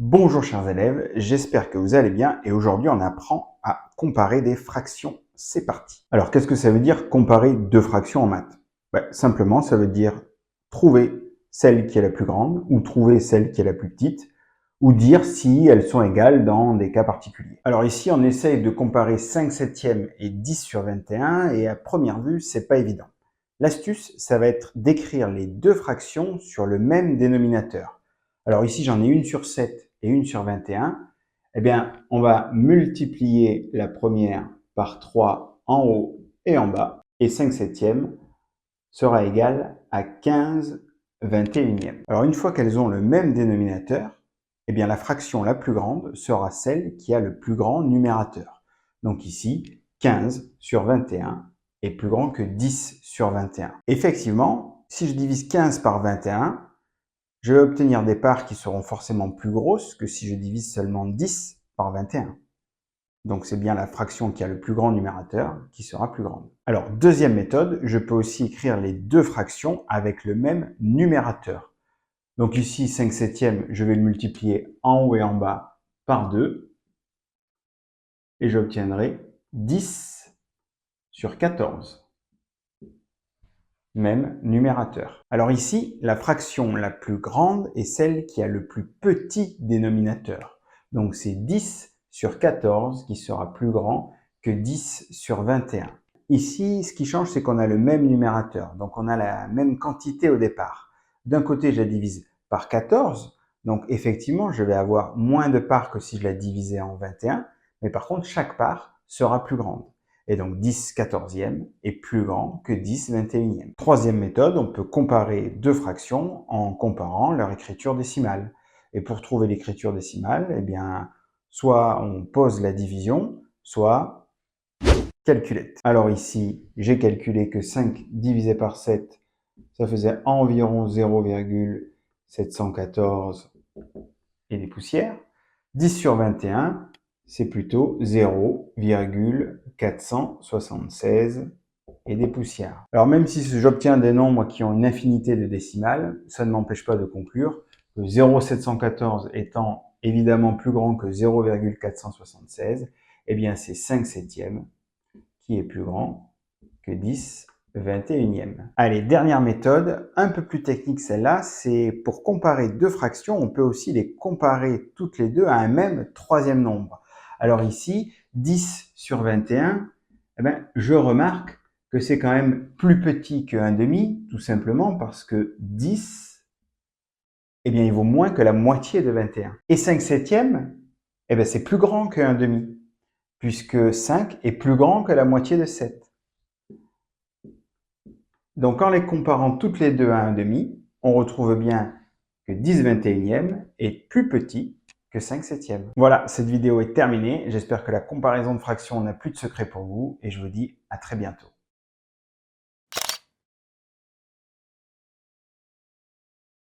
Bonjour chers élèves, j'espère que vous allez bien et aujourd'hui on apprend à comparer des fractions. C'est parti. Alors qu'est-ce que ça veut dire comparer deux fractions en maths? Simplement ça veut dire trouver celle qui est la plus grande ou trouver celle qui est la plus petite ou dire si elles sont égales dans des cas particuliers. Alors ici on essaye de comparer 5 septièmes et 10 sur 21 et à première vue c'est pas évident. L'astuce ça va être d'écrire les deux fractions sur le même dénominateur. Alors ici, j'en ai une sur 7 et une sur 21. Eh bien, on va multiplier la première par 3 en haut et en bas. Et 5 septièmes sera égal à 15 21e. Alors, une fois qu'elles ont le même dénominateur, eh bien, la fraction la plus grande sera celle qui a le plus grand numérateur. Donc ici, 15 sur 21 est plus grand que 10 sur 21. Effectivement, si je divise 15 par 21, je vais obtenir des parts qui seront forcément plus grosses que si je divise seulement 10 par 21. Donc c'est bien la fraction qui a le plus grand numérateur qui sera plus grande. Alors deuxième méthode, je peux aussi écrire les deux fractions avec le même numérateur. Donc ici 5 septièmes, je vais le multiplier en haut et en bas par 2 et j'obtiendrai 10 sur 14. Même numérateur. Alors ici, la fraction la plus grande est celle qui a le plus petit dénominateur. Donc c'est 10 sur 14 qui sera plus grand que 10 sur 21. Ici, ce qui change, c'est qu'on a le même numérateur. Donc on a la même quantité au départ. D'un côté, je la divise par 14. Donc effectivement, je vais avoir moins de parts que si je la divisais en 21. Mais par contre, chaque part sera plus grande. Et donc 10 quatorzième est plus grand que 10 21e. Troisième méthode, on peut comparer deux fractions en comparant leur écriture décimale. Et pour trouver l'écriture décimale, eh bien, soit on pose la division, soit calculette. Alors ici, j'ai calculé que 5 divisé par 7, ça faisait environ 0,714 et des poussières. 10 sur 21, c'est plutôt 0,476 et des poussières. Alors même si j'obtiens des nombres qui ont une infinité de décimales, ça ne m'empêche pas de conclure que 0,714 étant évidemment plus grand que 0,476, eh bien c'est 5 septièmes qui est plus grand que 10 21e. Allez, dernière méthode, un peu plus technique celle-là, c'est pour comparer deux fractions, on peut aussi les comparer toutes les deux à un même troisième nombre. Alors ici, 10 sur 21, eh bien, je remarque que c'est quand même plus petit que 1/2, tout simplement parce que 10, eh bien, il vaut moins que la moitié de 21. Et 5 septièmes, eh bien, c'est plus grand que 1/2, puisque 5 est plus grand que la moitié de 7. Donc, en les comparant toutes les deux à 1/2, on retrouve bien que 10 21e est plus petit que 5 septièmes. Voilà, cette vidéo est terminée. J'espère que la comparaison de fractions n'a plus de secret pour vous et je vous dis à très bientôt.